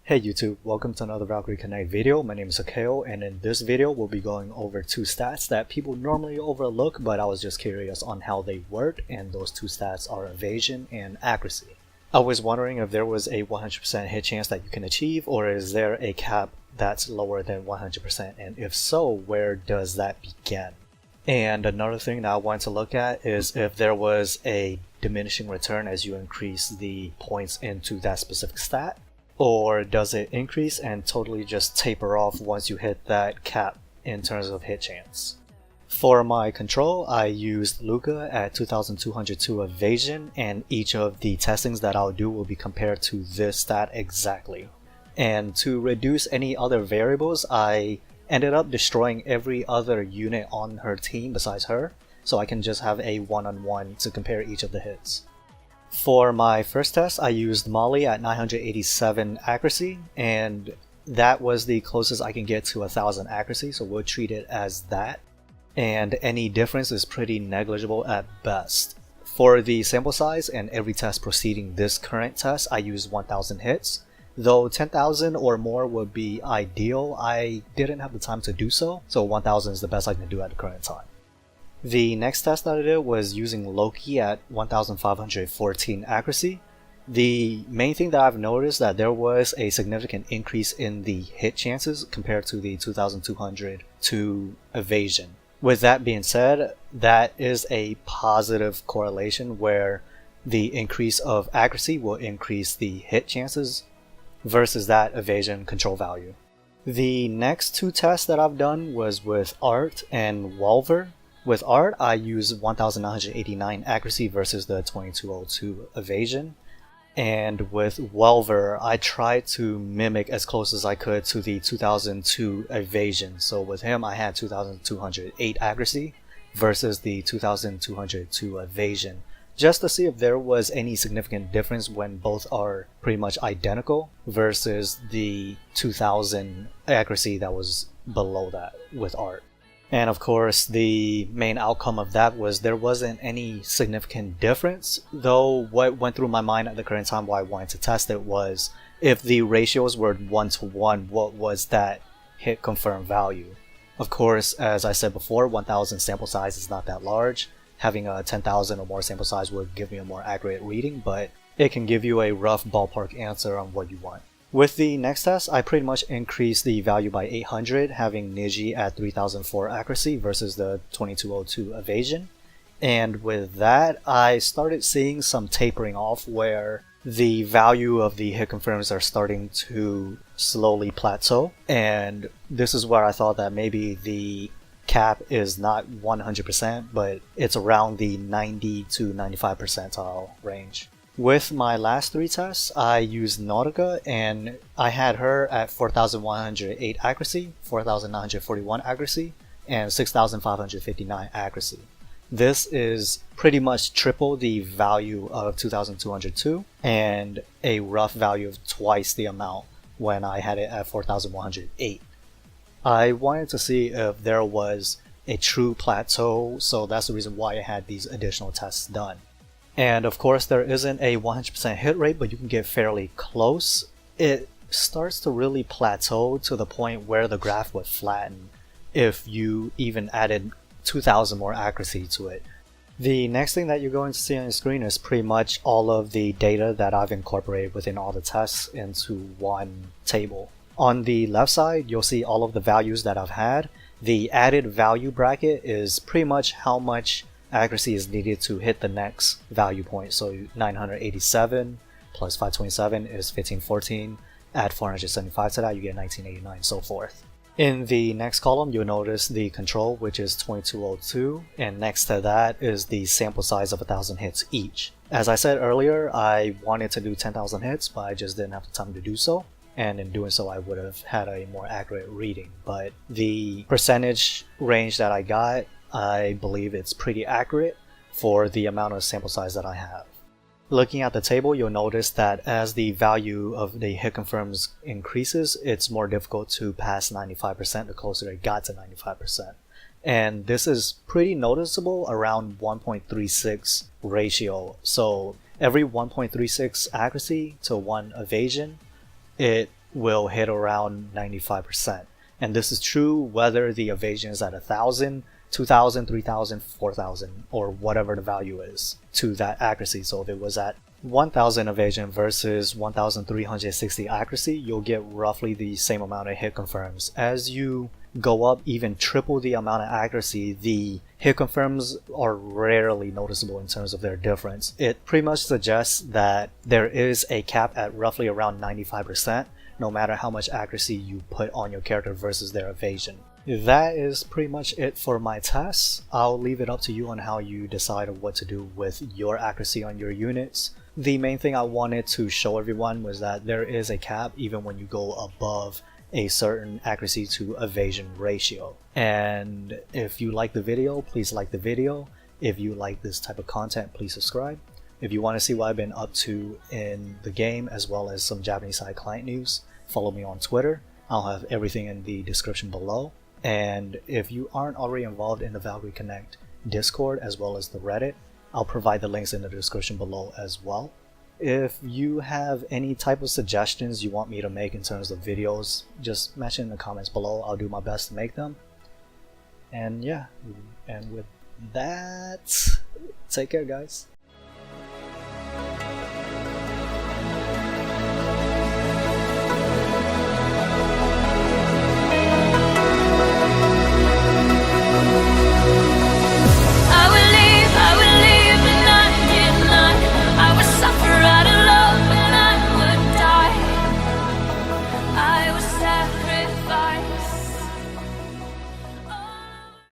Hey YouTube, welcome to another Valkyrie Connect video. My name is Akeo, and in this video we'll be going over two stats that people normally overlook, but I was just curious on how they work, and those two stats are evasion and accuracy. I was wondering if there was a 100% hit chance that you can achieve, or is there a cap that's lower than 100%, and if so, where does that begin? And another thing that I wanted to look at is if there was a diminishing return as you increase the points into that specific stat, or does it increase and totally just taper off once you hit that cap in terms of hit chance. For my control, I used Luca at 2202 evasion, and each of the testings that I'll do will be compared to this stat exactly. And to reduce any other variables, I ended up destroying every other unit on her team besides her, so I can just have a one-on-one to compare each of the hits. For my first test, I used Molly at 987 accuracy, and that was the closest I can get to 1000 accuracy, so we'll treat it as that. And any difference is pretty negligible at best. For the sample size and every test preceding this current test, I used 1000 hits. Though 10,000 or more would be ideal, I didn't have the time to do so 1000 is the best I can do at the current time. The next test that I did was using Loki at 1514 accuracy. The main thing that I've noticed that there was a significant increase in the hit chances compared to the 2202 evasion. With that being said, that is a positive correlation where the increase of accuracy will increase the hit chances versus that evasion control value. The next two tests that I've done was with Art and Wolver. With Art, I used 1989 accuracy versus the 2202 evasion. And with Welver, I tried to mimic as close as I could to the 2002 evasion. So with him, I had 2208 accuracy versus the 2202 evasion, just to see if there was any significant difference when both are pretty much identical versus the 2000 accuracy that was below that with Art. And of course, the main outcome of that was there wasn't any significant difference, though what went through my mind at the current time why I wanted to test it was if the ratios were 1-to-1, what was that hit confirmed value? Of course, as I said before, 1000 sample size is not that large. Having a 10,000 or more sample size would give me a more accurate reading, but it can give you a rough ballpark answer on what you want. With the next test, I pretty much increased the value by 800, having Niji at 3004 accuracy versus the 2202 evasion. And with that, I started seeing some tapering off where the value of the hit confirms are starting to slowly plateau. And this is where I thought that maybe the cap is not 100%, but it's around the 90 to 95 percentile range. With my last three tests, I used Nautica, and I had her at 4108 accuracy, 4941 accuracy, and 6559 accuracy. This is pretty much triple the value of 2202 and a rough value of twice the amount when I had it at 4108. I wanted to see if there was a true plateau, so that's the reason why I had these additional tests done. And of course, there isn't a 100% hit rate, but you can get fairly close. It starts to really plateau to the point where the graph would flatten if you even added 2000 more accuracy to it. The next thing that you're going to see on the screen is pretty much all of the data that I've incorporated within all the tests into one table. On the left side, you'll see all of the values that I've had. The added value bracket is pretty much how much accuracy is needed to hit the next value point. So 987 plus 527 is 1514. Add 475 to that, you get 1989, so forth. In the next column, you'll notice the control, which is 2202, and next to that is the sample size of 1000 hits each. As I said earlier, I wanted to do 10,000 hits, but I just didn't have the time to do so. And in doing so, I would have had a more accurate reading. But the percentage range that I got, I believe it's pretty accurate for the amount of sample size that I have. Looking at the table, you'll notice that as the value of the hit confirms increases, it's more difficult to pass 95% the closer it got to 95%. And this is pretty noticeable around 1.36 ratio. So every 1.36 accuracy to 1 evasion, it will hit around 95%. And this is true whether the evasion is at 1,000, 2,000, 3,000, 4,000, or whatever the value is to that accuracy. So if it was at 1,000 evasion versus 1,360 accuracy, you'll get roughly the same amount of hit confirms. As you go up even triple the amount of accuracy, the hit confirms are rarely noticeable in terms of their difference. It pretty much suggests that there is a cap at roughly around 95%, no matter how much accuracy you put on your character versus their evasion. That is pretty much it for my tests. I'll leave it up to you on how you decide what to do with your accuracy on your units. The main thing I wanted to show everyone was that there is a cap even when you go above a certain accuracy to evasion ratio. And if you like the video, please like the video. If you like this type of content, please subscribe. If you want to see what I've been up to in the game as well as some Japanese side client news, follow me on Twitter. I'll have everything in the description below. And if you aren't already involved in the Valkyrie Connect Discord as well as the Reddit, I'll provide the links in the description below as well. If you have any type of suggestions you want me to make in terms of videos, just mention in the comments below. I'll do my best to make them. And yeah, and with that, take care guys.